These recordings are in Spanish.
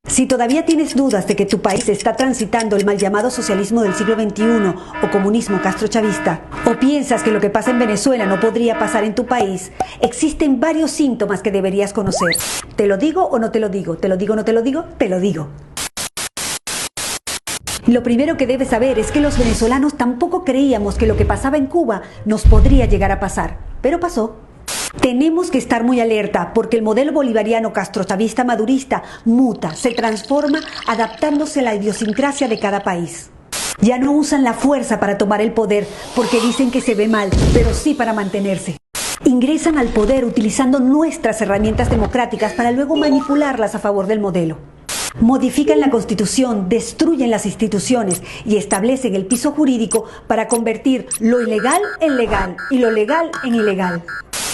Si todavía tienes dudas de que tu país está transitando el mal llamado socialismo del siglo XXI o comunismo castrochavista, o piensas que lo que pasa en Venezuela no podría pasar en tu país, existen varios síntomas que deberías conocer. ¿Te lo digo o no te lo digo? ¿Te lo digo o no te lo digo? Te lo digo. Lo primero que debes saber es que los venezolanos tampoco creíamos que lo que pasaba en Cuba nos podría llegar a pasar, pero pasó. Tenemos que estar muy alerta porque el modelo bolivariano castrochavista madurista muta, se transforma adaptándose a la idiosincrasia de cada país. Ya no usan la fuerza para tomar el poder porque dicen que se ve mal, pero sí para mantenerse. Ingresan al poder utilizando nuestras herramientas democráticas para luego manipularlas a favor del modelo. Modifican la Constitución, destruyen las instituciones y establecen el piso jurídico para convertir lo ilegal en legal y lo legal en ilegal.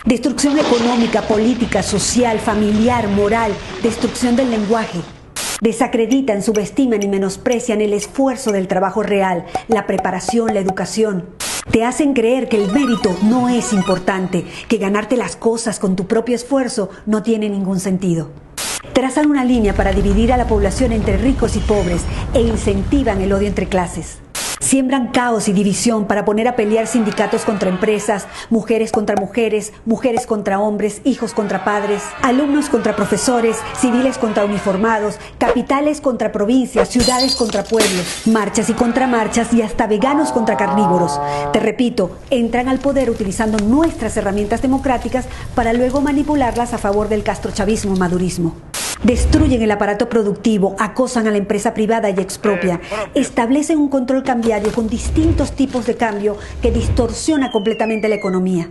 Destrucción económica, política, social, familiar, moral, destrucción del lenguaje. Desacreditan, subestiman y menosprecian el esfuerzo del trabajo real, la preparación, la educación. Te hacen creer que el mérito no es importante, que ganarte las cosas con tu propio esfuerzo no tiene ningún sentido. Trazan una línea para dividir a la población entre ricos y pobres e incentivan el odio entre clases. Siembran caos y división para poner a pelear sindicatos contra empresas, mujeres contra mujeres, mujeres contra hombres, hijos contra padres, alumnos contra profesores, civiles contra uniformados, capitales contra provincias, ciudades contra pueblos, marchas y contramarchas y hasta veganos contra carnívoros. Te repito, entran al poder utilizando nuestras herramientas democráticas para luego manipularlas a favor del castrochavismo madurismo. Destruyen el aparato productivo, acosan a la empresa privada y expropian. Establecen un control cambiario con distintos tipos de cambio que distorsiona completamente la economía.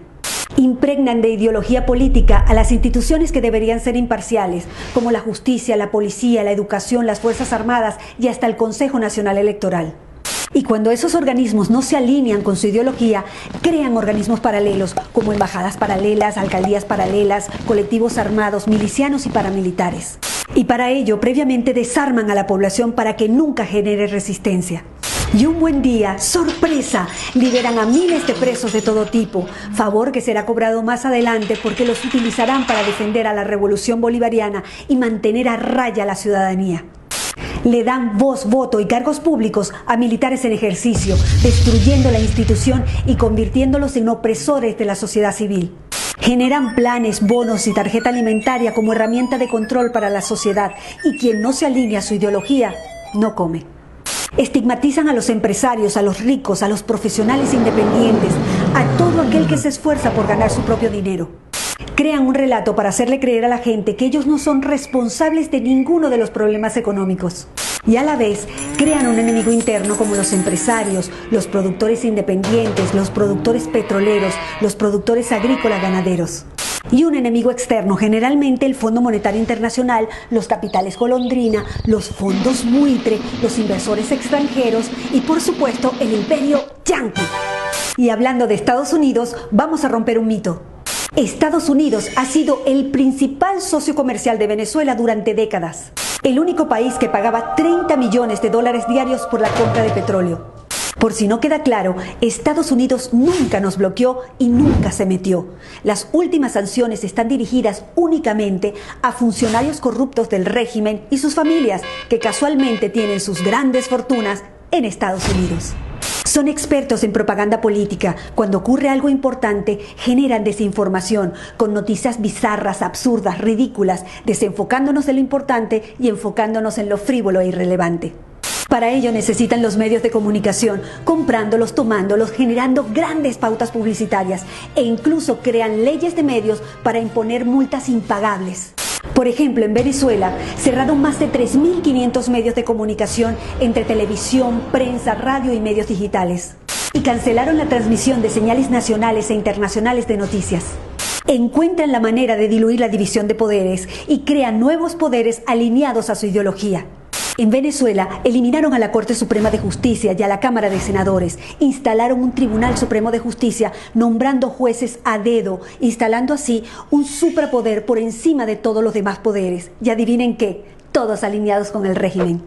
Impregnan de ideología política a las instituciones que deberían ser imparciales, como la justicia, la policía, la educación, las Fuerzas Armadas y hasta el Consejo Nacional Electoral. Y cuando esos organismos no se alinean con su ideología, crean organismos paralelos, como embajadas paralelas, alcaldías paralelas, colectivos armados, milicianos y paramilitares. Y para ello, previamente desarman a la población para que nunca genere resistencia. Y un buen día, ¡sorpresa!, liberan a miles de presos de todo tipo, favor que será cobrado más adelante porque los utilizarán para defender a la revolución bolivariana y mantener a raya a la ciudadanía. Le dan voz, voto y cargos públicos a militares en ejercicio, destruyendo la institución y convirtiéndolos en opresores de la sociedad civil. Generan planes, bonos y tarjeta alimentaria como herramienta de control para la sociedad y quien no se alinea a su ideología, no come. Estigmatizan a los empresarios, a los ricos, a los profesionales independientes, a todo aquel que se esfuerza por ganar su propio dinero. Crean un relato para hacerle creer a la gente que ellos no son responsables de ninguno de los problemas económicos. Y a la vez, crean un enemigo interno como los empresarios, los productores independientes, los productores petroleros, los productores agrícolas ganaderos. Y un enemigo externo, generalmente el Fondo Monetario Internacional, los capitales golondrina, los fondos buitre, los inversores extranjeros y por supuesto el imperio yanqui. Y hablando de Estados Unidos, vamos a romper un mito. Estados Unidos ha sido el principal socio comercial de Venezuela durante décadas. El único país que pagaba 30 millones de dólares diarios por la compra de petróleo. Por si no queda claro, Estados Unidos nunca nos bloqueó y nunca se metió. Las últimas sanciones están dirigidas únicamente a funcionarios corruptos del régimen y sus familias, que casualmente tienen sus grandes fortunas en Estados Unidos. Son expertos en propaganda política. Cuando ocurre algo importante, generan desinformación con noticias bizarras, absurdas, ridículas, desenfocándonos de lo importante y enfocándonos en lo frívolo e irrelevante. Para ello necesitan los medios de comunicación, comprándolos, tomándolos, generando grandes pautas publicitarias e incluso crean leyes de medios para imponer multas impagables. Por ejemplo, en Venezuela cerraron más de 3.500 medios de comunicación entre televisión, prensa, radio y medios digitales. Y cancelaron la transmisión de señales nacionales e internacionales de noticias. Encuentran la manera de diluir la división de poderes y crean nuevos poderes alineados a su ideología. En Venezuela eliminaron a la Corte Suprema de Justicia y a la Cámara de Senadores, instalaron un Tribunal Supremo de Justicia nombrando jueces a dedo, instalando así un suprapoder por encima de todos los demás poderes. Y adivinen qué, todos alineados con el régimen.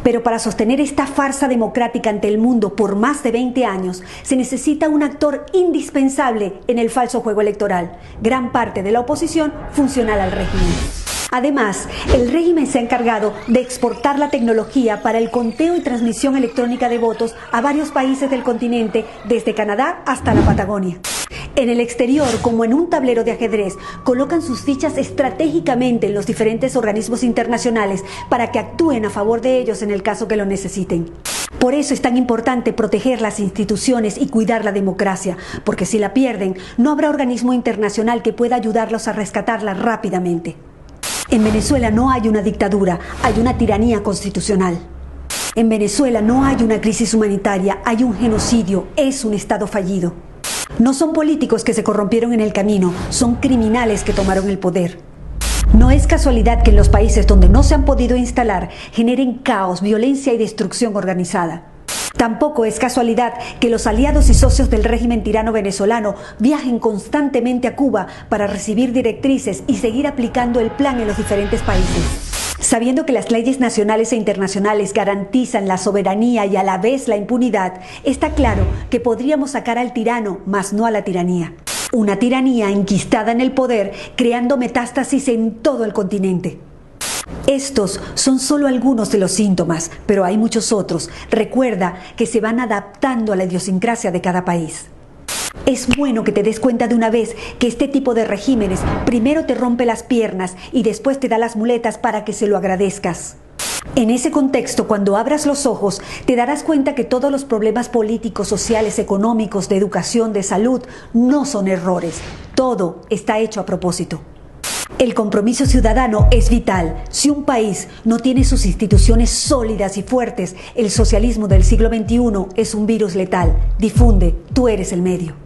Pero para sostener esta farsa democrática ante el mundo por más de 20 años, se necesita un actor indispensable en el falso juego electoral, gran parte de la oposición funcional al régimen. Además, el régimen se ha encargado de exportar la tecnología para el conteo y transmisión electrónica de votos a varios países del continente, desde Canadá hasta la Patagonia. En el exterior, como en un tablero de ajedrez, colocan sus fichas estratégicamente en los diferentes organismos internacionales para que actúen a favor de ellos en el caso que lo necesiten. Por eso es tan importante proteger las instituciones y cuidar la democracia, porque si la pierden, no habrá organismo internacional que pueda ayudarlos a rescatarla rápidamente. En Venezuela no hay una dictadura, hay una tiranía constitucional. En Venezuela no hay una crisis humanitaria, hay un genocidio, es un Estado fallido. No son políticos que se corrompieron en el camino, son criminales que tomaron el poder. No es casualidad que en los países donde no se han podido instalar generen caos, violencia y destrucción organizada. Tampoco es casualidad que los aliados y socios del régimen tirano venezolano viajen constantemente a Cuba para recibir directrices y seguir aplicando el plan en los diferentes países. Sabiendo que las leyes nacionales e internacionales garantizan la soberanía y a la vez la impunidad, está claro que podríamos sacar al tirano, mas no a la tiranía. Una tiranía enquistada en el poder, creando metástasis en todo el continente. Estos son solo algunos de los síntomas, pero hay muchos otros. Recuerda que se van adaptando a la idiosincrasia de cada país. Es bueno que te des cuenta de una vez que este tipo de regímenes primero te rompe las piernas y después te da las muletas para que se lo agradezcas. En ese contexto, cuando abras los ojos, te darás cuenta que todos los problemas políticos, sociales, económicos, de educación, de salud, no son errores. Todo está hecho a propósito. El compromiso ciudadano es vital. Si un país no tiene sus instituciones sólidas y fuertes, el socialismo del siglo XXI es un virus letal. Difunde, tú eres el medio.